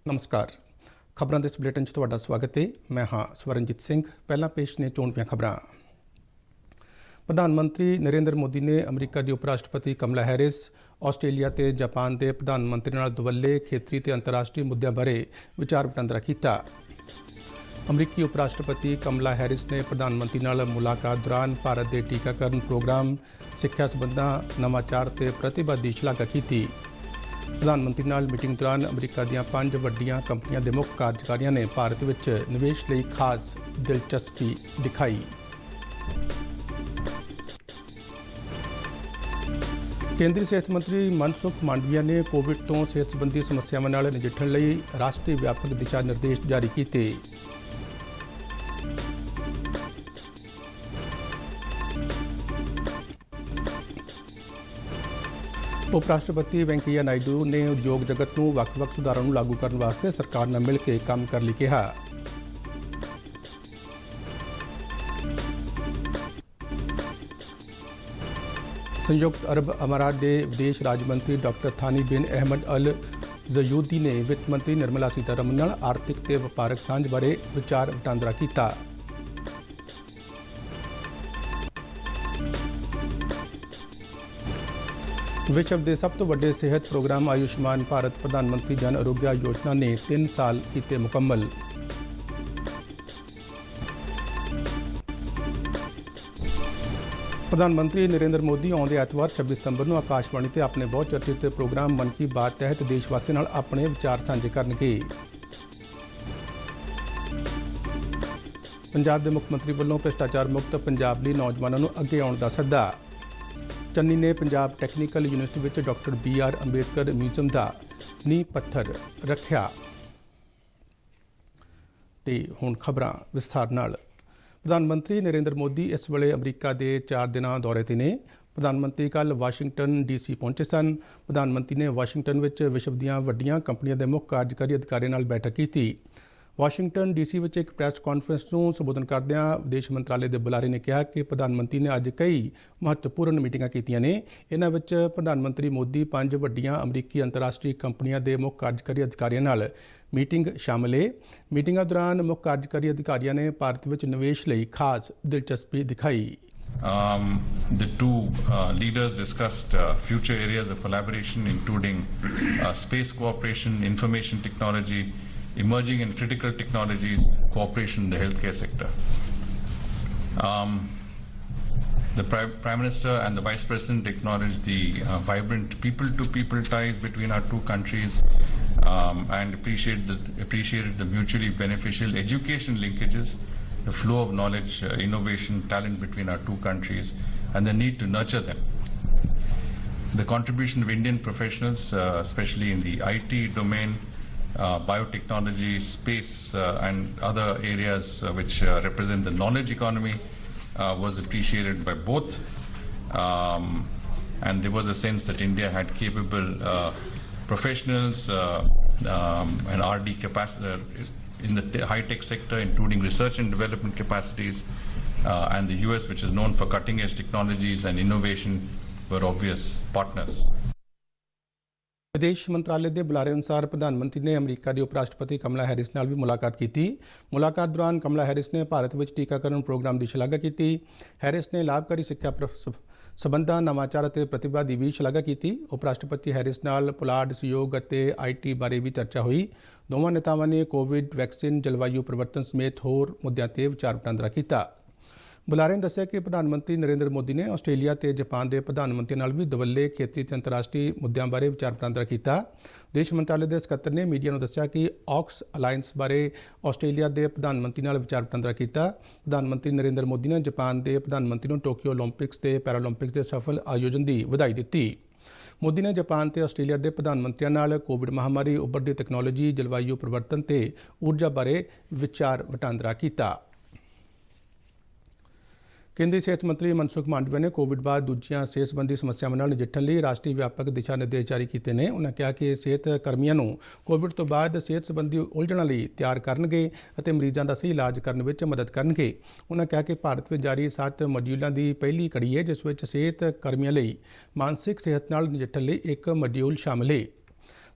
नमस्कार। खबरों के इस बुलेटिन तुहाडा स्वागत है। मैं हाँ स्वरनजीत सिंह। पहला पेश ने चोणवीं खबरां। प्रधानमंत्री नरेंद्र मोदी ने अमरीका की उप राष्ट्रपति कमला हैरिस, आस्ट्रेलिया ते जापान के प्रधानमंत्री नाल दुवल्ले खेतरी ते अंतरराष्ट्रीय मुद्दों बारे विचार वटांदरा किया। अमरीकी उप राष्ट्रपति कमला हैरिस ने प्रधानमंत्री नाल मुलाकात दौरान भारत के टीकाकरण प्रोग्राम, सिक्ख्या संबंधां, नवाचार ते प्रतिभा की शलाघा की। प्रधानमंत्री नाल मीटिंग दौरान अमरीका दीआं 5 वड्डियां कंपनियां दे मुख कार्यकारियां ने भारत विच निवेश लई खास दिलचस्पी दिखाई। केंद्रीय सेहत मंत्री मनसुख मांडविया ने कोविड तो सेहत संबंधी समस्यावां नाल नजिठण लई राष्ट्रीय व्यापक दिशा निर्देश जारी कीते। उप राष्ट्रपति वेंकैया नायडू ने उद्योग जगत को ਵੱਖ-ਵੱਖ सुधारों लागू करने वास्ते सरकार नाल मिल के काम कर ਲਈ कहा। संयुक्त अरब अमारात के विदेश राज्य मंत्री डॉक्टर थानी बिन अहमद अल जयूदी ने वित्त मंत्री निर्मला सीतारमण नाल आर्थिक ते वपारक सांझ बारे विचार वटांदरा किया। विश्व के सब तो वड्डे सेहत प्रोग्राम आयुष्मान भारत प्रधानमंत्री जन आरोग्य योजना ने 3 साल किए मुकम्मल। प्रधानमंत्री नरेंद्र मोदी आउंदे एतवार 26 सितंबर को आकाशवाणी से अपने बहुत चर्चित प्रोग्राम मन की बात तहत देशवासियों नाल अपने विचार साझे करनगे। पंजाब के मुख्यमंत्री वालों भ्रष्टाचार मुक्त पंजाब लई नौजवानों को अगे आउण दा सद्दा। चन्नी ने पंजाब टैक्नीकल यूनिवर्सिटी में डॉक्टर BR अंबेडकर म्यूजियम का नींह पत्थर रखा। ते हुण खबरां विस्तार नाल। प्रधानमंत्री नरेंद्र मोदी इस वेले अमरीका के 4 दिनां दौरे ते ने। प्रधानमंत्री कल वाशिंगटन DC पहुंचे सन। प्रधानमंत्री ने वाशिंगटन में विश्व दीआं वड्डियां कंपनियां के मुख्य कार्यकारी अधिकारियों नाल बैठक की। वाशिंगटन DC में एक प्रैस कॉन्फ्रेंस को संबोधन करदਿਆਂ विदेश मंत्रालय के बुलारे ने कहा कि प्रधानमंत्री ने अज कई महत्वपूर्ण मीटिंगां कीतियां ने। इन्हां विच प्रधानमंत्री मोदी 5 वड्डियां अमरीकी अंतरराष्ट्रीय कंपनियां के मुख्य कार्यकारी अधिकारियों नाल मीटिंग शामिल है। मीटिंगां दौरान मुख्य कार्यकारी अधिकारियों ने भारत में निवेश लई खास दिलचस्पी दिखाई। The two leaders discussed future areas of collaboration, including space cooperation, information technology, emerging and critical technologies, cooperation in the healthcare sector. The Prime Minister and the Vice President acknowledged the vibrant people-to-people ties between our two countries and appreciated the mutually beneficial education linkages, the flow of knowledge, innovation, talent between our two countries, and the need to nurture them. The contribution of Indian professionals, especially in the IT domain, biotechnology, space, and other areas which represent the knowledge economy was appreciated by both. And there was a sense that India had capable professionals and RD capacity in the high-tech sector, including research and development capacities, and the US, which is known for cutting-edge technologies and innovation, were obvious partners. विदेश मंत्रालय के बुलारे अनुसार प्रधानमंत्री ने अमरीका की उप राष्ट्रपति कमला Harris नाल भी मुलाकात की। मुलाकात दौरान कमला हैरिस ने भारत में टीकाकरण प्रोग्राम की शलाघा की। हैरिस ने लाभकारी सिक्ख्या संबंधां, नवाचार और प्रतिभा की भी शलाघा की। उप राष्ट्रपति हैरिस नाल पुलाड़ सहयोग और IT बारे भी चर्चा हुई। दोवां नेतावां ने कोविड, वैक्सीन, जलवायु परिवर्तन समेत होर मुद्दों पर विचार वटांदरा किया। बुलारे ने दस्सिया कि प्रधानमंत्री नरेंद्र मोदी ने आस्ट्रेलिया ते जापान के प्रधानमंत्री नाल भी दुवल्ले खेतरी ते अंतरराष्ट्रीय मुद्दों बारे विचार वटांदरा किया। विदेश मंत्रालय के सकत्तर ने मीडिया को दस्सिया कि ऑक्स अलायंस बारे आस्ट्रेलिया के प्रधानमंत्री नाल विचार वटांदरा किया। प्रधानमंत्री नरेंद्र मोदी ने जापान के प्रधानमंत्री को टोक्यो ओलंपिक्स ते पैरालंपिक्स के सफल आयोजन की बधाई दी। मोदी ने जापान ते आस्ट्रेलिया के प्रधानमंत्रियों नाल कोविड महामारी, उभरदी तकनोलॉजी, जलवायु परिवर्तन ते ऊर्जा बारे विचार वटांदरा किया। केंद्रीय सेहत मंत्री मनसुख मांडविया ने कोविड बाद दूजियां सेहत संबंधी समस्यावां नाल नजिठण लई राष्ट्रीय व्यापक दिशा निर्देश जारी किए हैं। उन्होंने कहा कि सेहत कर्मियों को कोविड तो बाद सेहत संबंधी उलझणों लई तैयार करनगे अते मरीजों का सही इलाज करने में मदद करनगे। उन्होंने कहा कि भारत में जारी 7 मॉड्यूलों की पहली कड़ी है जिस में सेहत कर्मियों लई मानसिक सेहत नाल नजिठण लई एक मॉड्यूल शामिल है।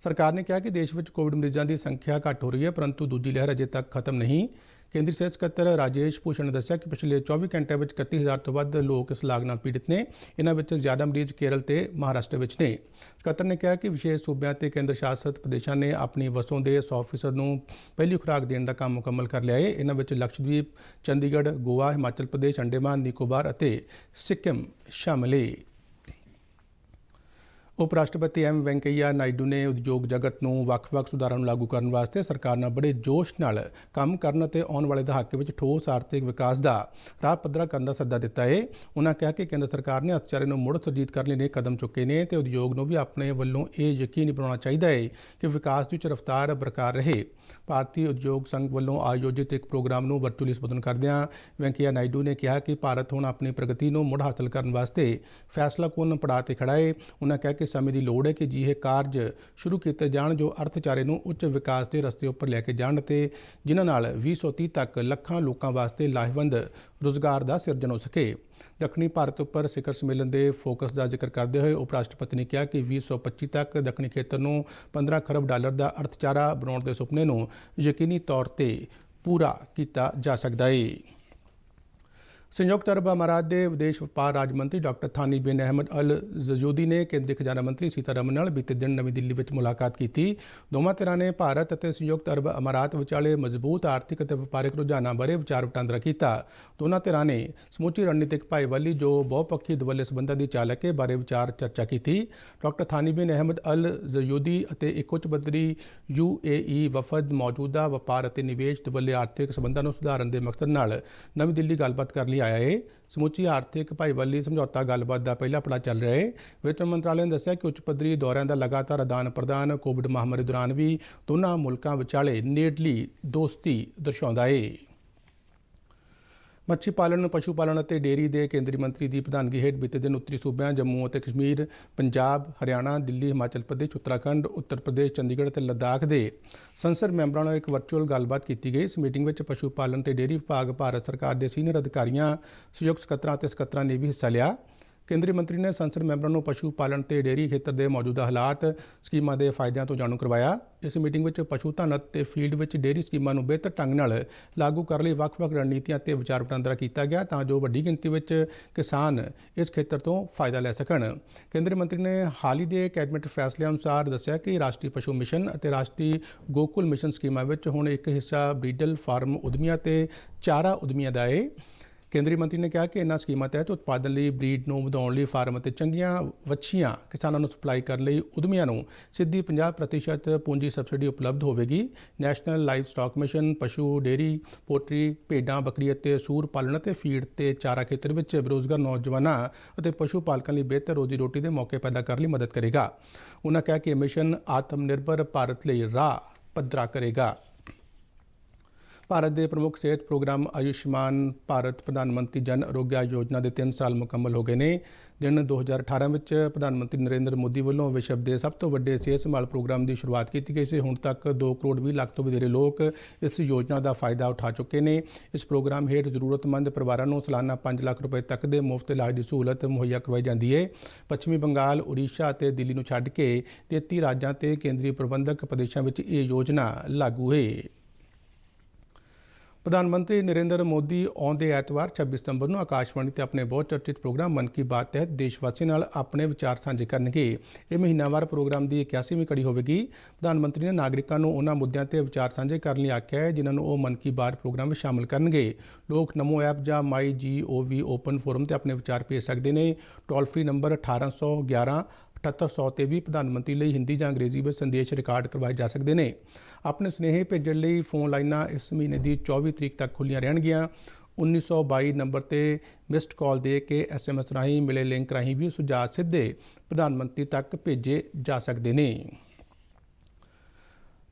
ਸਰਕਾਰ ਨੇ ਕਿਹਾ ਕਿ ਦੇਸ਼ ਵਿੱਚ ਕੋਵਿਡ ਮਰੀਜ਼ਾਂ ਦੀ ਸੰਖਿਆ ਘੱਟ ਹੋ ਰਹੀ ਹੈ, ਪਰੰਤੂ ਦੂਜੀ ਲਹਿਰ ਅਜੇ ਤੱਕ ਖਤਮ ਨਹੀਂ। ਕੇਂਦਰੀ ਸਿਹਤ ਸਕੱਤਰ ਰਾਜੇਸ਼ ਭੂਸ਼ਣ ਨੇ ਦੱਸਿਆ ਕਿ ਪਿਛਲੇ 24 ਘੰਟਿਆਂ ਵਿੱਚ 31,000 ਤੋਂ ਵੱਧ ਲੋਕ ਇਸ ਲਾਗ ਨਾਲ ਪੀੜਿਤ ਨੇ। ਇਹਨਾਂ ਵਿੱਚ ਜ਼ਿਆਦਾ ਮਰੀਜ਼ ਕੇਰਲ ਤੇ ਮਹਾਰਾਸ਼ਟਰ ਵਿੱਚ ਨੇ। ਸਕੱਤਰ ਨੇ ਕਿਹਾ ਕਿ ਵਿਸ਼ੇਸ਼ ਸੂਬਿਆਂ ਤੇ ਕੇਂਦਰ ਸ਼ਾਸਤ ਪ੍ਰਦੇਸ਼ਾਂ ਨੇ ਆਪਣੀ ਵਸੋਂ ਦੇ 100% ਨੂੰ ਪਹਿਲੀ ਖੁਰਾਕ ਦੇਣ ਦਾ ਕੰਮ ਮੁਕੰਮਲ ਕਰ ਲਿਆ ਹੈ। ਇਹਨਾਂ ਵਿੱਚ ਲਕਸ਼ਦ੍ਵੀਪ, ਚੰਡੀਗੜ੍ਹ, ਗੋਆ, ਹਿਮਾਚਲ ਪ੍ਰਦੇਸ਼, ਅੰਡੇਮਾਨ ਨਿਕੋਬਾਰ ਅਤੇ ਸਿੱਕਿਮ ਸ਼ਾਮਲ ਹੈ। ਉਪ ਰਾਸ਼ਟਰਪਤੀ ਐਮ ਵੈਂਕਈਆ ਨਾਇਡੂ ਨੇ ਉਦਯੋਗ ਜਗਤ ਨੂੰ ਵੱਖ-ਵੱਖ ਸੁਧਾਰਾਂ ਨੂੰ ਲਾਗੂ ਕਰਨ ਵਾਸਤੇ ਸਰਕਾਰ ਨਾਲ ਬੜੇ ਜੋਸ਼ ਨਾਲ ਕੰਮ ਕਰਨ ਅਤੇ ਆਉਣ ਵਾਲੇ ਦਹਾਕੇ ਵਿੱਚ ਠੋਸ ਆਰਥਿਕ ਵਿਕਾਸ ਦਾ ਰਾਹ ਪੱਧਰਾ ਕਰਨ ਦਾ ਸੱਦਾ ਦਿੱਤਾ ਹੈ। ਉਨ੍ਹਾਂ ਕਿਹਾ ਕਿ ਕੇਂਦਰ ਸਰਕਾਰ ਨੇ ਅਰਥਚਾਰੇ ਨੂੰ ਮੁੜ ਸੁਰਜੀਤ ਕਰਨ ਲਈ ਨੇਕ ਕਦਮ ਚੁੱਕੇ ਨੇ ਤੇ ਉਦਯੋਗ ਨੂੰ ਵੀ ਆਪਣੇ ਵੱਲੋਂ ਇਹ ਯਕੀਨੀ ਬਣਾਉਣਾ ਚਾਹੀਦਾ ਹੈ ਕਿ ਵਿਕਾਸ ਦੀ ਉੱਚ ਰਫ਼ਤਾਰ ਬਰਕਰਾਰ ਰਹੇ। ਭਾਰਤੀ ਉਦਯੋਗ ਸੰਘ ਵੱਲੋਂ ਆਯੋਜਿਤ ਇੱਕ ਪ੍ਰੋਗਰਾਮ ਨੂੰ ਵਰਚੁਅਲੀ ਸੰਬੋਧਨ ਕਰਦਿਆਂ ਵੈਂਕਈਆ ਨਾਇਡੂ ਨੇ ਕਿਹਾ ਕਿ ਭਾਰਤ ਹੁਣ ਆਪਣੀ ਪ੍ਰਗਤੀ ਨੂੰ ਮੁੜ ਹਾਸਲ ਕਰਨ ਵਾਸਤੇ ਫੈਸਲਾਕੁੰਨ ਪੜਾਅ ਤੇ ਖੜਾ ਹੈ। ਉਨ੍ਹਾਂ ਕਿਹਾ ਕਿ ਸਮੇਂ ਦੀ ਲੋੜ ਹੈ ਕਿ ਅਜਿਹੇ ਕਾਰਜ ਸ਼ੁਰੂ ਕੀਤੇ ਜਾਣ ਜੋ ਅਰਥਚਾਰੇ ਨੂੰ ਉੱਚ ਵਿਕਾਸ ਦੇ ਰਸਤੇ ਉੱਪਰ ਲੈ ਕੇ ਜਾਣ ਅਤੇ ਜਿਨ੍ਹਾਂ ਨਾਲ 2030 ਤੱਕ ਲੱਖਾਂ ਲੋਕਾਂ ਵਾਸਤੇ ਲਾਹੇਵੰਦ ਰੁਜ਼ਗਾਰ ਦਾ ਸਿਰਜਣ ਹੋ ਸਕੇ। ਦੱਖਣੀ ਭਾਰਤ ਉੱਪਰ ਸਿਖਰ ਸੰਮੇਲਨ ਦੇ ਫੋਕਸ ਦਾ ਜ਼ਿਕਰ ਕਰਦੇ ਹੋਏ ਉਪ ਰਾਸ਼ਟਰਪਤੀ ਨੇ ਕਿਹਾ ਕਿ 2025 ਤੱਕ ਦੱਖਣੀ ਖੇਤਰ ਨੂੰ 15 ਖਰਬ ਡਾਲਰ ਦਾ ਅਰਥਚਾਰਾ ਬਣਾਉਣ ਦੇ ਸੁਪਨੇ ਨੂੰ ਯਕੀਨੀ ਤੌਰ ਤੇ ਪੂਰਾ ਕੀਤਾ ਜਾ ਸਕਦਾ ਹੈ। ਸੰਯੁਕਤ ਅਰਬ ਅਮਾਰਾਤ ਦੇ ਵਿਦੇਸ਼ ਵਪਾਰ ਰਾਜ ਮੰਤਰੀ ਡਾਕਟਰ ਥਾਨੀ ਬਿਨ ਅਹਿਮਦ ਅਲ ਜ਼ਯੂਦੀ ਨੇ ਕੇਂਦਰੀ ਖਜ਼ਾਨਾ ਮੰਤਰੀ ਸੀਤਾਰਮਨ ਨਾਲ ਬੀਤੇ ਦਿਨ ਨਵੀਂ ਦਿੱਲੀ ਵਿੱਚ ਮੁਲਾਕਾਤ ਕੀਤੀ। ਦੋਵਾਂ ਧਿਰਾਂ ਨੇ ਭਾਰਤ ਅਤੇ ਸੰਯੁਕਤ ਅਰਬ ਅਮਾਰਾਤ ਵਿਚਾਲੇ ਮਜ਼ਬੂਤ ਆਰਥਿਕ ਅਤੇ ਵਪਾਰਕ ਰੁਝਾਨਾਂ ਬਾਰੇ ਵਿਚਾਰ ਵਟਾਂਦਰਾ ਕੀਤਾ। ਦੋਨਾਂ ਧਿਰਾਂ ਨੇ ਸਮੁੱਚੀ ਰਣਨੀਤਿਕ ਭਾਈਵਾਲੀ ਜੋ ਬਹੁਪੱਖੀ ਦੁਵੱਲੇ ਸਬੰਧਾਂ ਦੀ ਚਾਲਕ ਹੈ ਬਾਰੇ ਵਿਚਾਰ ਚਰਚਾ ਕੀਤੀ। ਡਾਕਟਰ ਥਾਨੀ ਬਿਨ ਅਹਿਮਦ ਅਲ ਜ਼ਯੂਦੀ ਅਤੇ ਇੱਕ ਉੱਚ ਪੱਧਰੀ UAE ਵਫਦ ਮੌਜੂਦਾ ਵਪਾਰ ਅਤੇ ਨਿਵੇਸ਼ ਦੁਵੱਲੇ ਆਰਥਿਕ ਸਬੰਧਾਂ ਨੂੰ ਸੁਧਾਰਨ ਦੇ ਮਕਸਦ ਨਾਲ ਨਵੀਂ ਦਿੱਲੀ ਗੱਲਬਾਤ ਕਰਨ ਲਈ ਆਇਆ ਹੈ। ਸਮੁੱਚੀ ਆਰਥਿਕ ਭਾਈਵਾਲੀ ਸਮਝੌਤਾ ਗੱਲਬਾਤ ਦਾ ਪਹਿਲਾ ਪੜਾਅ ਚੱਲ ਰਿਹਾ ਹੈ। ਵਿੱਤ ਮੰਤਰਾਲੇ ਨੇ ਦੱਸਿਆ ਕਿ ਉੱਚ ਪੱਧਰੀ ਦੌਰਿਆਂ ਦਾ ਲਗਾਤਾਰ ਆਦਾਨ ਪ੍ਰਦਾਨ ਕੋਵਿਡ ਮਹਾਮਾਰੀ ਦੌਰਾਨ ਵੀ ਦੋਨਾਂ ਮੁਲਕਾਂ ਵਿਚਾਲੇ ਨੇੜਲੀ ਦੋਸਤੀ ਦਰਸਾਉਂਦਾ ਹੈ। ਮੱਛੀ ਪਾਲਣ, ਪਸ਼ੂ ਪਾਲਣ ਅਤੇ ਡੇਅਰੀ ਦੇ ਕੇਂਦਰੀ ਮੰਤਰੀ ਦੀ ਪ੍ਰਧਾਨਗੀ ਹੇਠ ਬੀਤੇ ਦਿਨ ਉੱਤਰੀ ਸੂਬਿਆਂ ਜੰਮੂ ਅਤੇ ਕਸ਼ਮੀਰ, ਪੰਜਾਬ, ਹਰਿਆਣਾ, ਦਿੱਲੀ, ਹਿਮਾਚਲ ਪ੍ਰਦੇਸ਼, ਉੱਤਰਾਖੰਡ, ਉੱਤਰ ਪ੍ਰਦੇਸ਼, ਚੰਡੀਗੜ੍ਹ ਅਤੇ ਲੱਦਾਖ ਦੇ ਸੰਸਦ ਮੈਂਬਰਾਂ ਨਾਲ ਇੱਕ ਵਰਚੁਅਲ ਗੱਲਬਾਤ ਕੀਤੀ ਗਈ। ਇਸ ਮੀਟਿੰਗ ਵਿੱਚ ਪਸ਼ੂ ਪਾਲਣ ਤੇ ਡੇਅਰੀ ਵਿਭਾਗ, ਭਾਰਤ ਸਰਕਾਰ ਦੇ ਸੀਨੀਅਰ ਅਧਿਕਾਰੀਆਂ, ਸੰਯੁਕਤ ਸਕੱਤਰਾਂ ਅਤੇ ਸਕੱਤਰਾਂ ਨੇ ਵੀ ਹਿੱਸਾ ਲਿਆ। ਕੇਂਦਰੀ ਮੰਤਰੀ ਨੇ ਸੰਸਦ ਮੈਂਬਰਾਂ ਨੂੰ ਪਸ਼ੂ ਪਾਲਣ ਤੇ ਡੇਅਰੀ ਖੇਤਰ ਦੇ ਮੌਜੂਦਾ ਹਾਲਾਤ, ਸਕੀਮਾਂ ਦੇ ਫਾਇਦਿਆਂ ਤੋਂ ਜਾਣੂ ਕਰਵਾਇਆ। ਇਸ ਮੀਟਿੰਗ ਵਿੱਚ ਪਸ਼ੂ ਧਨ ਅਤੇ ਫੀਲਡ ਵਿੱਚ ਡੇਅਰੀ ਸਕੀਮਾਂ ਨੂੰ ਬਿਹਤਰ ਢੰਗ ਨਾਲ ਲਾਗੂ ਕਰਨ ਲਈ ਵੱਖ-ਵੱਖ ਰਣਨੀਤੀਆਂ ਤੇ ਵਿਚਾਰ ਵਟਾਂਦਰਾ ਕੀਤਾ ਗਿਆ ਤਾਂ ਜੋ ਵੱਡੀ ਗਿਣਤੀ ਵਿੱਚ ਕਿਸਾਨ ਇਸ ਖੇਤਰ ਤੋਂ ਫਾਇਦਾ ਲੈ ਸਕਣ। ਕੇਂਦਰੀ ਮੰਤਰੀ ਨੇ ਹਾਲ ਹੀ ਦੇ ਕੈਬਨਿਟ ਫੈਸਲਿਆਂ ਅਨੁਸਾਰ ਦੱਸਿਆ ਕਿ ਰਾਸ਼ਟਰੀ ਪਸ਼ੂ ਮਿਸ਼ਨ ਅਤੇ ਰਾਸ਼ਟਰੀ ਗੋਕੁਲ ਮਿਸ਼ਨ ਸਕੀਮਾਂ ਵਿੱਚ ਹੁਣ ਇੱਕ ਹਿੱਸਾ ਬਰੀਡਲ ਫਾਰਮ ਉਦਮੀਆਂ ਤੇ ਚਾਰਾ ਉਦਮੀਆਂ ਦਾ ਹੈ। ਕੇਂਦਰੀ ਮੰਤਰੀ ਨੇ ਕਿਹਾ ਕਿ ਇਨ੍ਹਾਂ ਸਕੀਮਾਂ ਤਹਿਤ ਉਤਪਾਦਨ ਲਈ ਬਰੀਡ ਨੂੰ ਵਧਾਉਣ ਲਈ ਫਾਰਮ ਅਤੇ ਚੰਗੀਆਂ ਵੱਛੀਆਂ ਕਿਸਾਨਾਂ ਨੂੰ ਸਪਲਾਈ ਕਰਨ ਲਈ ਉਦਮੀਆਂ ਨੂੰ ਸਿੱਧੀ 50% ਪੂੰਜੀ ਸਬਸਿਡੀ ਉਪਲਬਧ ਹੋਵੇਗੀ। ਨੈਸ਼ਨਲ ਲਾਈਵ ਸਟਾਕ ਮਿਸ਼ਨ ਪਸ਼ੂ, ਡੇਅਰੀ, ਪੋਲਟਰੀ, ਭੇਡਾਂ, ਬੱਕਰੀ ਅਤੇ ਸੂਰ ਪਾਲਣ ਅਤੇ ਫੀਡ ਤੇ ਚਾਰਾ ਖੇਤਰ ਵਿੱਚ ਬੇਰੁਜ਼ਗਾਰ ਨੌਜਵਾਨਾਂ ਅਤੇ ਪਸ਼ੂ ਪਾਲਕਾਂ ਲਈ ਬਿਹਤਰ ਰੋਜ਼ੀ ਰੋਟੀ ਦੇ ਮੌਕੇ ਪੈਦਾ ਕਰਨ ਲਈ ਮਦਦ ਕਰੇਗਾ। ਉਨ੍ਹਾਂ ਕਿਹਾ ਕਿ ਇਹ ਮਿਸ਼ਨ ਆਤਮ ਨਿਰਭਰ ਭਾਰਤ ਲਈ ਰਾਹ ਪੱਧਰਾ ਕਰੇਗਾ। ਭਾਰਤ ਦੇ ਪ੍ਰਮੁੱਖ ਸਿਹਤ ਪ੍ਰੋਗਰਾਮ ਆਯੁਸ਼ਮਾਨ ਭਾਰਤ ਪ੍ਰਧਾਨ ਮੰਤਰੀ ਜਨ ਆਰੋਗਯ ਯੋਜਨਾ ਦੇ 3 ਸਾਲ ਮੁਕੰਮਲ ਹੋ ਗਏ ਨੇ। ਦਿਨ 2018 ਵਿੱਚ ਪ੍ਰਧਾਨ ਮੰਤਰੀ ਨਰਿੰਦਰ ਮੋਦੀ ਵੱਲੋਂ ਵਿਸ਼ਵ ਦੇ ਸਭ ਤੋਂ ਵੱਡੇ ਸਿਹਤ ਸੰਭਾਲ ਪ੍ਰੋਗਰਾਮ ਦੀ ਸ਼ੁਰੂਆਤ ਕੀਤੀ ਗਈ ਸੀ। ਹੁਣ ਤੱਕ 2 ਕਰੋੜ 20 ਲੱਖ ਤੋਂ ਵਧੇਰੇ ਲੋਕ ਇਸ ਯੋਜਨਾ ਦਾ ਫਾਇਦਾ ਉਠਾ ਚੁੱਕੇ ਨੇ। ਇਸ ਪ੍ਰੋਗਰਾਮ ਹੇਠ ਜ਼ਰੂਰਤਮੰਦ ਪਰਿਵਾਰਾਂ ਨੂੰ ਸਾਲਾਨਾ 5 ਲੱਖ ਰੁਪਏ ਤੱਕ ਦੇ ਮੁਫਤ ਇਲਾਜ ਦੀ ਸਹੂਲਤ ਮੁਹੱਈਆ ਕਰਵਾਈ ਜਾਂਦੀ ਹੈ। ਪੱਛਮੀ ਬੰਗਾਲ, ਉੜੀਸਾ ਅਤੇ ਦਿੱਲੀ ਨੂੰ ਛੱਡ ਕੇ 33 ਰਾਜਾਂ ਤੇ ਕੇਂਦਰੀ ਪ੍ਰਬੰਧਕ ਪ੍ਰਦੇਸ਼ਾਂ ਵਿੱਚ ਇਹ ਯੋਜਨਾ ਲਾਗੂ ਹੈ। ਪ੍ਰਧਾਨ ਮੰਤਰੀ ਨਰਿੰਦਰ ਮੋਦੀ ਆਉਂਦੇ ਐਤਵਾਰ 26 ਸਤੰਬਰ ਨੂੰ ਆਕਾਸ਼ਵਾਣੀ ਤੇ ਆਪਣੇ ਬਹੁਤ ਚਰਚਿਤ ਪ੍ਰੋਗਰਾਮ ਮਨ ਕੀ ਬਾਤ ਤਹਿਤ ਦੇਸ਼ ਵਾਸੀਆਂ ਨਾਲ ਆਪਣੇ ਵਿਚਾਰ ਸਾਂਝੇ ਕਰਨਗੇ। ਇਹ ਮਹੀਨਾਵਾਰ ਪ੍ਰੋਗਰਾਮ ਦੀ 81ਵੀਂ ਕੜੀ ਹੋਵੇਗੀ। ਪ੍ਰਧਾਨ ਮੰਤਰੀ ਨੇ ਨਾਗਰਿਕਾਂ ਨੂੰ ਉਹਨਾਂ ਮੁੱਦਿਆਂ ਤੇ ਵਿਚਾਰ ਸਾਂਝੇ ਕਰਨ ਲਈ ਆਖਿਆ ਹੈ ਜਿਨ੍ਹਾਂ ਨੂੰ ਉਹ ਮਨ ਕੀ ਬਾਤ ਪ੍ਰੋਗਰਾਮ ਵਿੱਚ ਸ਼ਾਮਲ ਕਰਨਗੇ। ਲੋਕ ਨਮੋ ਐਪ ਜਾਂ MyGov ਓਪਨ ਫੋਰਮ ਤੇ ਆਪਣੇ ਵਿਚਾਰ ਭੇਜ ਸਕਦੇ ਨੇ। ਟੋਲ ਫ੍ਰੀ ਨੰਬਰ 1811 7800 ਤੇ ਵੀ ਪ੍ਰਧਾਨ ਮੰਤਰੀ ਲਈ ਹਿੰਦੀ ਜਾਂ ਅੰਗਰੇਜ਼ੀ ਵਿੱਚ ਸੰਦੇਸ਼ ਰਿਕਾਰਡ ਕਰਵਾਏ ਜਾ ਸਕਦੇ ਨੇ। ਆਪਣੇ ਸੁਨੇਹੇ ਭੇਜਣ ਲਈ ਫੋਨ ਲਾਈਨਾਂ ਇਸ ਮਹੀਨੇ ਦੀ 24 ਤਰੀਕ ਤੱਕ ਖੁੱਲ੍ਹੀਆਂ ਰਹਿਣਗੀਆਂ। 1922 ਨੰਬਰ ਤੇ ਮਿਸਡ ਕਾਲ ਦੇ ਕੇ SMS ਰਾਹੀਂ ਮਿਲੇ ਲਿੰਕ ਰਾਹੀਂ ਵੀ ਸੁਝਾਅ ਸਿੱਧੇ ਪ੍ਰਧਾਨ ਮੰਤਰੀ ਤੱਕ ਭੇਜੇ ਜਾ ਸਕਦੇ ਨੇ।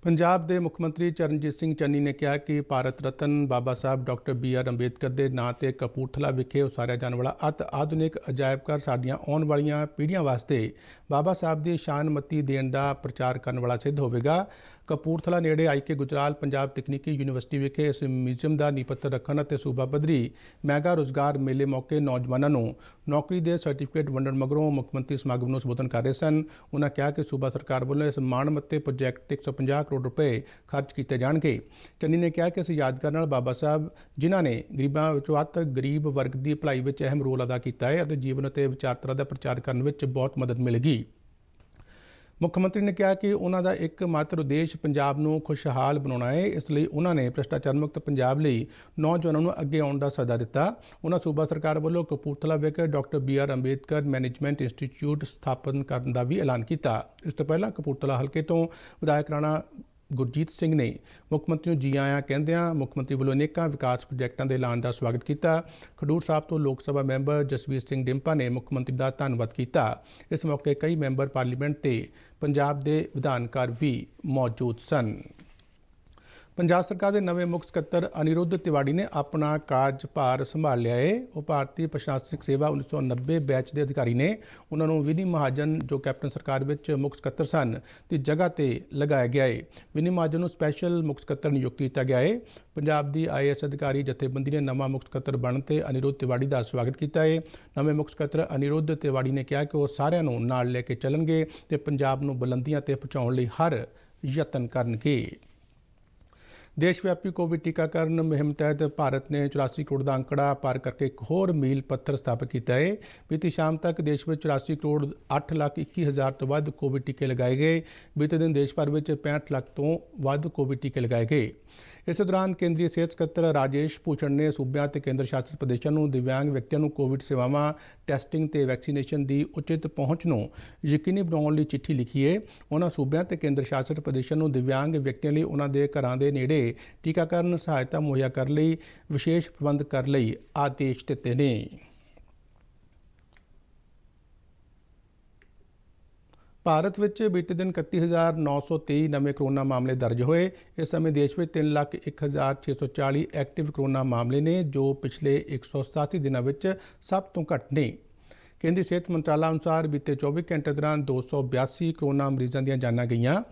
ਪੰਜਾਬ ਦੇ ਮੁੱਖ ਮੰਤਰੀ ਚਰਨਜੀਤ ਸਿੰਘ ਚੰਨੀ ਨੇ ਕਿਹਾ ਕਿ ਭਾਰਤ ਰਤਨ ਬਾਬਾ ਸਾਹਿਬ ਡਾਕਟਰ BR ਅੰਬੇਦਕਰ ਦੇ ਨਾਂ ਤੇ ਕਪੂਰਥਲਾ ਵਿਖੇ ਉਸਾਰਿਆ ਜਾਣ ਵਾਲਾ ਅਤਿ ਆਧੁਨਿਕ ਅਜਾਇਬ ਘਰ ਸਾਡੀਆਂ ਆਉਣ ਵਾਲੀਆਂ ਪੀੜ੍ਹੀਆਂ ਵਾਸਤੇ ਬਾਬਾ ਸਾਹਿਬ ਦੀ ਸ਼ਾਨਮੱਤੀ ਦੇਣ ਦਾ ਪ੍ਰਚਾਰ ਕਰਨ ਵਾਲਾ ਸਿੱਧ ਹੋਵੇਗਾ। ਕਪੂਰਥਲਾ ਨੇੜੇ ਆਈਕੇ ਗੁਜਰਾਲ ਪੰਜਾਬ ਤਕਨੀਕੀ ਯੂਨੀਵਰਸਿਟੀ ਵਿਖੇ ਇਸ ਮਿਊਜ਼ੀਅਮ ਦਾ ਨੀਂਹ ਪੱਥਰ ਰੱਖਣ ਅਤੇ ਸੂਬਾ ਪੱਧਰੀ ਮੈਗਾ ਰੁਜ਼ਗਾਰ ਮੇਲੇ ਮੌਕੇ ਨੌਜਵਾਨਾਂ ਨੂੰ ਨੌਕਰੀ ਦੇ ਸਰਟੀਫਿਕੇਟ ਵੰਡਣ ਮਗਰੋਂ ਮੁੱਖ ਮੰਤਰੀ ਸਮਾਗਮ ਨੂੰ ਸੰਬੋਧਨ ਕਰ ਰਹੇ ਸਨ। ਉਨ੍ਹਾਂ ਕਿਹਾ ਕਿ ਸੂਬਾ ਸਰਕਾਰ ਵੱਲੋਂ ਇਸ ਮਾਣਮੱਤੇ ਪ੍ਰੋਜੈਕਟ ਤੇ 150 ਕਰੋੜ ਰੁਪਏ ਖਰਚ ਕੀਤੇ ਜਾਣਗੇ। ਚੰਨੀ ਨੇ ਕਿਹਾ ਕਿ ਅਸੀਂ ਯਾਦ ਕਰਨ ਨਾਲ ਬਾਬਾ ਸਾਹਿਬ ਜਿਨ੍ਹਾਂ ਨੇ ਗਰੀਬਾਂ ਵਿੱਚੋਂ ਅੱਤ ਗਰੀਬ ਵਰਗ ਦੀ ਭਲਾਈ ਵਿੱਚ ਅਹਿਮ ਰੋਲ ਅਦਾ ਕੀਤਾ ਹੈ ਅਤੇ ਜੀਵਨ ਅਤੇ ਵਿਚਾਰਧਾਰਾ ਦਾ ਪ੍ਰਚਾਰ ਕਰਨ ਵਿੱਚ ਬਹੁਤ ਮਦਦ ਮਿਲੇਗੀ। ਮੁੱਖ ਮੰਤਰੀ ਨੇ ਕਿਹਾ ਕਿ ਉਹਨਾਂ ਦਾ ਇੱਕ ਮਾਤਰ ਉਦੇਸ਼ ਪੰਜਾਬ ਨੂੰ ਖੁਸ਼ਹਾਲ ਬਣਾਉਣਾ ਹੈ। ਇਸ ਲਈ ਉਹਨਾਂ ਨੇ ਭ੍ਰਿਸ਼ਟਾਚਾਰ ਮੁਕਤ ਪੰਜਾਬ ਲਈ ਨੌਜਵਾਨਾਂ ਨੂੰ ਅੱਗੇ ਆਉਣ ਦਾ ਸੱਦਾ ਦਿੱਤਾ। ਉਹਨਾਂ ਸੂਬਾ ਸਰਕਾਰ ਵੱਲੋਂ ਕਪੂਰਥਲਾ ਵਿਖੇ doctor BR Ambedkar management institute ਸਥਾਪਨ ਕਰਨ ਦਾ ਵੀ ਐਲਾਨ ਕੀਤਾ। ਇਸ ਤੋਂ ਪਹਿਲਾਂ ਕਪੂਰਥਲਾ ਹਲਕੇ ਤੋਂ ਵਿਧਾਇਕ ਰਾਣਾ ਗੁਰਜੀਤ ਸਿੰਘ ਨੇ ਮੁੱਖ ਮੰਤਰੀ ਨੂੰ ਜੀ ਆਇਆਂ ਕਹਿੰਦਿਆਂ ਮੁੱਖ ਮੰਤਰੀ ਵੱਲੋਂ ਅਨੇਕਾਂ ਵਿਕਾਸ ਪ੍ਰੋਜੈਕਟਾਂ ਦੇ ਐਲਾਨ ਦਾ ਸਵਾਗਤ ਕੀਤਾ। ਖਡੂਰ ਸਾਹਿਬ ਤੋਂ ਲੋਕ ਸਭਾ ਮੈਂਬਰ ਜਸਵੀਰ ਸਿੰਘ ਡਿੰਪਾ ਨੇ ਮੁੱਖ ਮੰਤਰੀ ਦਾ ਧੰਨਵਾਦ ਕੀਤਾ। ਇਸ ਮੌਕੇ ਕਈ ਮੈਂਬਰ ਪਾਰਲੀਮੈਂਟ ਤੇ ਪੰਜਾਬ ਦੇ ਵਿਧਾਨਕਾਰ ਵੀ ਮੌਜੂਦ ਸਨ। ਪੰਜਾਬ ਸਰਕਾਰ ਦੇ ਨਵੇਂ ਮੁੱਖ ਸਕੱਤਰ ਅਨਿਰੁੱਧ ਤਿਵਾੜੀ ਨੇ ਆਪਣਾ ਕਾਰਜਭਾਰ ਸੰਭਾਲ ਲਿਆ ਹੈ। ਉਹ ਭਾਰਤੀ ਪ੍ਰਸ਼ਾਸਨਿਕ ਸੇਵਾ 1990 ਬੈਚ ਦੇ ਅਧਿਕਾਰੀ ਨੇ। ਉਹਨਾਂ ਨੂੰ ਵਿਨੀ ਮਹਾਜਨ ਜੋ ਕੈਪਟਨ ਸਰਕਾਰ ਵਿੱਚ ਮੁੱਖ ਸਕੱਤਰ ਸਨ ਦੀ ਜਗ੍ਹਾ ਤੇ ਲਗਾਇਆ ਗਿਆ ਹੈ। ਵਿਨੀ ਮਹਾਜਨ ਨੂੰ ਸਪੈਸ਼ਲ ਮੁੱਖ ਸਕੱਤਰ ਨਿਯੁਕਤ ਕੀਤਾ ਗਿਆ ਹੈ। ਪੰਜਾਬ ਦੀ IAS ਅਧਿਕਾਰੀ ਜਥੇਬੰਦੀ ਨੇ ਨਵਾਂ ਮੁੱਖ ਸਕੱਤਰ ਬਣਨ ਤੇ ਅਨਿਰੁੱਧ ਤਿਵਾੜੀ ਦਾ ਸਵਾਗਤ ਕੀਤਾ ਹੈ। ਨਵੇਂ ਮੁੱਖ ਸਕੱਤਰ ਅਨਿਰੁੱਧ ਤਿਵਾੜੀ ਨੇ ਕਿਹਾ ਕਿ ਉਹ ਸਾਰਿਆਂ ਨੂੰ ਨਾਲ ਲੈ ਕੇ ਚੱਲਣਗੇ ਤੇ ਪੰਜਾਬ ਨੂੰ ਬੁਲੰਦੀਆਂ ਤੇ ਪਹੁੰਚਾਉਣ ਲਈ ਹਰ ਯਤਨ ਕਰਨਗੇ। ਦੇਸ਼ ਵਿਆਪੀ ਕੋਵਿਡ ਟੀਕਾਕਰਨ ਮੁਹਿੰਮ ਤਹਿਤ ਭਾਰਤ ਨੇ 84 ਕਰੋੜ ਦਾ ਅੰਕੜਾ ਪਾਰ ਕਰਕੇ ਇੱਕ ਹੋਰ ਮੀਲ ਪੱਥਰ ਸਥਾਪਿਤ ਕੀਤਾ ਹੈ। ਬੀਤੀ ਸ਼ਾਮ ਤੱਕ ਦੇਸ਼ ਵਿੱਚ 84 ਕਰੋੜ 8,21,000 ਤੋਂ ਵੱਧ ਕੋਵਿਡ ਟੀਕੇ ਲਗਾਏ ਗਏ। ਬੀਤੇ ਦਿਨ ਦੇਸ਼ ਭਰ ਵਿੱਚ 65 ਲੱਖ ਤੋਂ ਵੱਧ ਕੋਵਿਡ ਟੀਕੇ ਲਗਾਏ ਗਏ। ਇਸ ਦੌਰਾਨ ਕੇਂਦਰੀ ਸਿਹਤ ਸਕੱਤਰ ਰਾਜੇਸ਼ ਭੂਸ਼ਣ ਨੇ ਸੂਬਿਆਂ ਤੇ ਕੇਂਦਰ ਸ਼ਾਸਿਤ ਪ੍ਰਦੇਸ਼ਾਂ ਨੂੰ ਦਿਵਿਆਂਗ ਵਿਅਕਤੀਆਂ ਨੂੰ ਕੋਵਿਡ ਸੇਵਾਵਾਂ ਟੈਸਟਿੰਗ ਤੇ ਵੈਕਸੀਨੇਸ਼ਨ ਦੀ ਉਚਿਤ ਪਹੁੰਚ ਨੂੰ ਯਕੀਨੀ ਬਣਾਉਣ ਲਈ ਚਿੱਠੀ ਲਿਖੀ ਹੈ। ਉਹਨਾਂ ਸੂਬਿਆਂ ਤੇ ਕੇਂਦਰ ਸ਼ਾਸਿਤ ਪ੍ਰਦੇਸ਼ਾਂ ਨੂੰ ਦਿਵਿਆਂਗ ਵਿਅਕਤੀਆਂ ਲਈ ਉਹਨਾਂ ਦੇ ਘਰਾਂ ਦੇ ਨੇੜੇ ਟੀਕਾਕਰਨ ਸਹਾਇਤਾ ਮੁਹੱਈਆ ਕਰਨ ਲਈ ਵਿਸ਼ੇਸ਼ ਪ੍ਰਬੰਧ ਕਰਨ ਲਈ ਆਦੇਸ਼ ਦਿੱਤੇ ਨੇ। ਭਾਰਤ ਵਿੱਚ ਬੀਤੇ ਦਿਨ 31,923 ਨਵੇਂ ਕਰੋਨਾ ਮਾਮਲੇ ਦਰਜ ਹੋਏ। ਇਸ ਸਮੇਂ ਦੇਸ਼ ਵਿੱਚ 3,01,640 ਐਕਟਿਵ ਕਰੋਨਾ ਮਾਮਲੇ ਨੇ ਜੋ ਪਿਛਲੇ 187 ਦਿਨਾਂ ਵਿੱਚ ਸਭ ਤੋਂ ਘੱਟ ਨੇ। ਕੇਂਦਰੀ ਸਿਹਤ ਮੰਤਰਾਲਾ ਅਨੁਸਾਰ ਬੀਤੇ 24 ਘੰਟੇ ਦੌਰਾਨ 282 ਕਰੋਨਾ ਮਰੀਜ਼ਾਂ ਦੀਆਂ ਜਾਨਾਂ ਗਈਆਂ।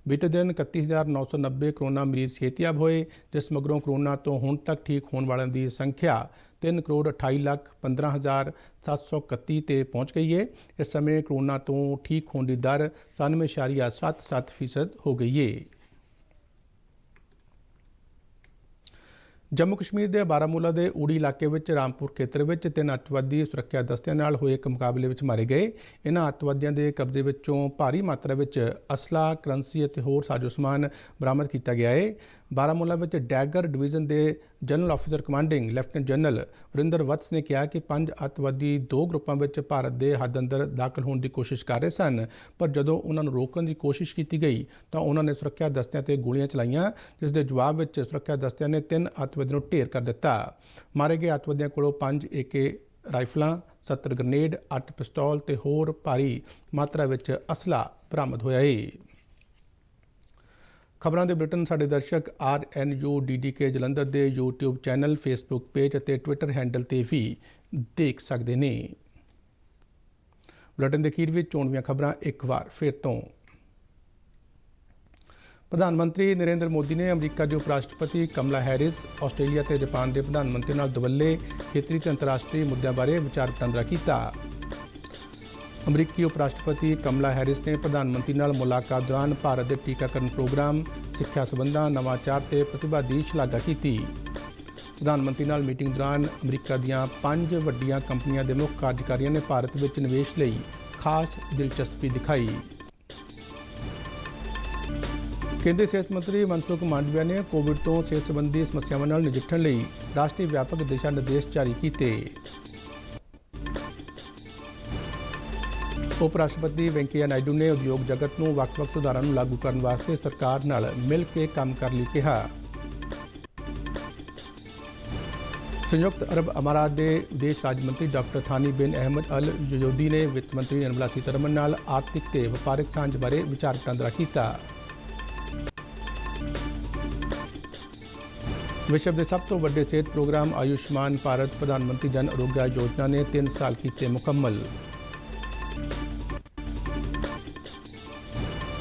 ਬੀਤੇ ਦਿਨ 31,990 ਕਰੋਨਾ ਮਰੀਜ਼ ਸਿਹਤਯਾਬ ਹੋਏ, ਜਿਸ ਮਗਰੋਂ ਕਰੋਨਾ ਤੋਂ ਹੁਣ ਤੱਕ ਠੀਕ ਹੋਣ ਵਾਲਿਆਂ ਦੀ ਸੰਖਿਆ 3,28,15,731 ਤੇ ਪਹੁੰਚ ਗਈ ਹੈ। ਇਸ ਸਮੇਂ ਕਰੋਨਾ ਤੋਂ ਠੀਕ ਹੋਣ ਦੀ ਦਰ 97.77% ਹੋ ਗਈ ਹੈ। ਜੰਮੂ ਕਸ਼ਮੀਰ ਦੇ ਬਾਰਾਮੂਲਾ ਦੇ ਊੜੀ ਇਲਾਕੇ ਵਿੱਚ ਰਾਮਪੁਰ ਖੇਤਰ ਵਿੱਚ 3 ਅੱਤਵਾਦੀ ਸੁਰੱਖਿਆ ਦਸਤਿਆਂ ਨਾਲ ਹੋਏ ਇੱਕ ਮੁਕਾਬਲੇ ਵਿੱਚ ਮਾਰੇ ਗਏ। ਇਹਨਾਂ ਅੱਤਵਾਦੀਆਂ ਦੇ ਕਬਜ਼ੇ ਵਿੱਚੋਂ ਭਾਰੀ ਮਾਤਰਾ ਵਿੱਚ ਅਸਲਾ, ਕਰੰਸੀ ਅਤੇ ਹੋਰ ਸਾਜ਼ੋ ਸਮਾਨ ਬਰਾਮਦ ਕੀਤਾ ਗਿਆ ਹੈ। ਬਾਰਾਮੂਲਾ ਵਿੱਚ ਡੈਗਰ ਡਿਵੀਜ਼ਨ ਦੇ general officer commanding lieutenant general Varinder Vats ਨੇ ਕਿਹਾ ਕਿ 5 ਅੱਤਵਾਦੀ 2 ਗਰੁੱਪਾਂ ਵਿੱਚ ਭਾਰਤ ਦੇ ਹੱਦ ਅੰਦਰ ਦਾਖਲ ਹੋਣ ਦੀ ਕੋਸ਼ਿਸ਼ ਕਰ ਰਹੇ ਸਨ, ਪਰ ਜਦੋਂ ਉਹਨਾਂ ਨੂੰ ਰੋਕਣ ਦੀ ਕੋਸ਼ਿਸ਼ ਕੀਤੀ ਗਈ ਤਾਂ ਉਹਨਾਂ ਨੇ ਸੁਰੱਖਿਆ ਦਸਤਿਆਂ ਤੇ ਗੋਲੀਆਂ ਚਲਾਈਆਂ, ਜਿਸ ਦੇ ਜਵਾਬ ਵਿੱਚ ਸੁਰੱਖਿਆ ਦਸਤਿਆਂ ਨੇ 3 ਅੱਤਵਾਦੀਆਂ ਨੂੰ ਢੇਰ ਕਰ ਦਿੱਤਾ। ਮਾਰੇ ਗਏ ਅੱਤਵਾਦੀਆਂ ਕੋਲੋਂ 5 AK ਰਾਈਫਲਾਂ, 70 ਗ੍ਰਨੇਡ, 8 ਪਿਸਤੌਲ ਤੇ ਹੋਰ ਭਾਰੀ ਮਾਤਰਾ ਵਿੱਚ ਅਸਲਾ ਬਰਾਮਦ ਹੋਇਆ ਹੈ। ਖਬਰਾਂ ਦੇ ਬੁਲੇਟਿਨ ਸਾਡੇ ਦਰਸ਼ਕ RNU DDK ਜਲੰਧਰ ਦੇ YouTube ਚੈਨਲ, Facebook ਪੇਜ ਅਤੇ Twitter ਹੈਂਡਲ ਤੇ ਵੀ ਦੇਖ ਸਕਦੇ ਨੇ। ਬੁਲੇਟਿਨ ਦੇ ਅਖੀਰ ਵਿੱਚ ਚੋਣਵੀਆਂ ਖਬਰਾਂ ਇੱਕ ਵਾਰ ਫਿਰ ਤੋਂ। ਪ੍ਰਧਾਨ ਮੰਤਰੀ ਨਰਿੰਦਰ ਮੋਦੀ ਨੇ ਅਮਰੀਕਾ ਦੇ ਉਪ ਰਾਸ਼ਟਰਪਤੀ ਕਮਲਾ ਹੈਰਿਸ, ਆਸਟ੍ਰੇਲੀਆ ਤੇ ਜਾਪਾਨ ਦੇ ਪ੍ਰਧਾਨ ਮੰਤਰੀ ਨਾਲ ਦੁਵੱਲੇ ਖੇਤਰੀ ਤੇ ਅੰਤਰਰਾਸ਼ਟਰੀ ਮੁੱਦਿਆਂ ਬਾਰੇ ਵਿਚਾਰ ਵਟਾਂਦਰਾ ਕੀਤਾ। ਅਮਰੀਕੀ ਉਪ ਰਾਸ਼ਟਰਪਤੀ ਕਮਲਾ ਹੈਰਿਸ ਨੇ ਪ੍ਰਧਾਨ ਮੰਤਰੀ ਨਾਲ ਮੁਲਾਕਾਤ ਦੌਰਾਨ ਭਾਰਤ ਦੇ ਟੀਕਾਕਰਨ ਪ੍ਰੋਗਰਾਮ, ਸਿੱਖਿਆ ਸੰਬੰਧਾਂ, ਨਵਾਚਾਰ ਤੇ ਪ੍ਰਤਿਭਾ ਦੀ ਸ਼ਲਾਘਾ ਕੀਤੀ। ਪ੍ਰਧਾਨ ਮੰਤਰੀ ਨਾਲ ਮੀਟਿੰਗ ਦੌਰਾਨ ਅਮਰੀਕਾ ਦੀਆਂ 5 ਵੱਡੀਆਂ ਕੰਪਨੀਆਂ ਦੇ ਮੁੱਖ ਕਾਰਜਕਾਰੀਆਂ ਨੇ ਭਾਰਤ ਵਿੱਚ ਨਿਵੇਸ਼ ਲਈ ਖਾਸ ਦਿਲਚਸਪੀ ਦਿਖਾਈ। ਕੇਂਦਰੀ ਸਿਹਤ ਮੰਤਰੀ ਮਨਸੁਖ ਮਾਂਡਵੀਆ ਨੇ ਕੋਵਿਡ ਤੋਂ ਸਿਹਤ ਸੰਬੰਧੀ ਸਮੱਸਿਆਵਾਂ ਨਾਲ ਨਜਿੱਠਣ ਲਈ ਰਾਸ਼ਟਰੀ ਵਿਆਪਕ ਦਿਸ਼ਾ ਨਿਰਦੇਸ਼ ਜਾਰੀ ਕੀਤੇ। ਉਪ ਰਾਸ਼ਟਰਪਤੀ ਵੈਂਕਈਆ ਨਾਇਡੂ ਨੇ ਉਦਯੋਗ ਜਗਤ ਨੂੰ ਵੱਖ-ਵੱਖ ਸੁਧਾਰਾਂ ਨੂੰ ਲਾਗੂ ਕਰਨ ਵਾਸਤੇ ਸਰਕਾਰ ਨਾਲ ਮਿਲ ਕੇ ਕੰਮ ਕਰਨ ਲਈ ਕਿਹਾ। ਸੰਯੁਕਤ ਅਰਬ ਅਮਾਰਾਤ ਦੇ ਵਿਦੇਸ਼ ਰਾਜ ਮੰਤਰੀ ਡਾਕਟਰ ਥਾਨੀ ਬਿਨ ਅਹਿਮਦ ਅਲ ਜ਼ਯੂਦੀ ਨੇ ਵਿੱਤ ਮੰਤਰੀ ਨਿਰਮਲਾ ਸੀਤਾਰਮਨ ਨਾਲ ਆਰਥਿਕ ਤੇ ਵਪਾਰਕ ਸਾਂਝ ਬਾਰੇ ਵਿਚਾਰ ਵਟਾਂਦਰਾ ਕੀਤਾ। ਵਿਸ਼ਵ ਦੇ ਸਭ ਤੋਂ ਵੱਡੇ ਸਿਹਤ ਪ੍ਰੋਗਰਾਮ ਆਯੁਸ਼ਮਾਨ ਭਾਰਤ ਪ੍ਰਧਾਨ ਮੰਤਰੀ ਜਨ ਆਰੋਗਯ ਯੋਜਨਾ ਨੇ 3 ਸਾਲ ਕੀਤੇ ਮੁਕੰਮਲ।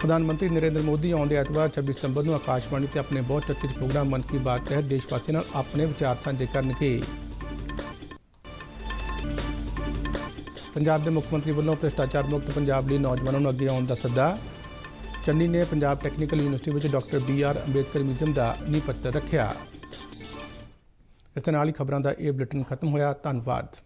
ਪ੍ਰਧਾਨ ਮੰਤਰੀ ਨਰਿੰਦਰ ਮੋਦੀ ਆਉਂਦੇ ਐਤਵਾਰ 26 ਸਤੰਬਰ ਨੂੰ ਆਕਾਸ਼ਵਾਣੀ ਤੇ ਆਪਣੇ ਬਹੁਤ ਚਰਚਿਤ ਪ੍ਰੋਗਰਾਮ ਮਨ ਕੀ ਬਾਤ ਤਹਿਤ ਦੇਸ਼ ਵਾਸੀਆਂ ਨਾਲ ਆਪਣੇ ਵਿਚਾਰ ਸਾਂਝੇ ਕਰਨਗੇ। ਪੰਜਾਬ ਦੇ ਮੁੱਖ ਮੰਤਰੀ ਵੱਲੋਂ ਭ੍ਰਿਸ਼ਟਾਚਾਰ ਮੁਕਤ ਪੰਜਾਬ ਲਈ ਨੌਜਵਾਨਾਂ ਨੂੰ ਅੱਗੇ ਆਉਣ ਦਾ ਸੱਦਾ। ਚੰਨੀ ਨੇ ਪੰਜਾਬ ਟੈਕਨੀਕਲ ਯੂਨੀਵਰਸਿਟੀ ਵਿੱਚ ਡਾਕਟਰ BR ਅੰਬੇਦਕਰ ਮਿਊਜ਼ੀਅਮ ਦਾ ਨੀਂਹ ਪੱਥਰ ਰੱਖਿਆ। ਇਸ ਦੇ ਨਾਲ ਹੀ ਖਬਰਾਂ ਦਾ ਇਹ ਬੁਲੇਟਿਨ ਖਤਮ ਹੋਇਆ। ਧੰਨਵਾਦ।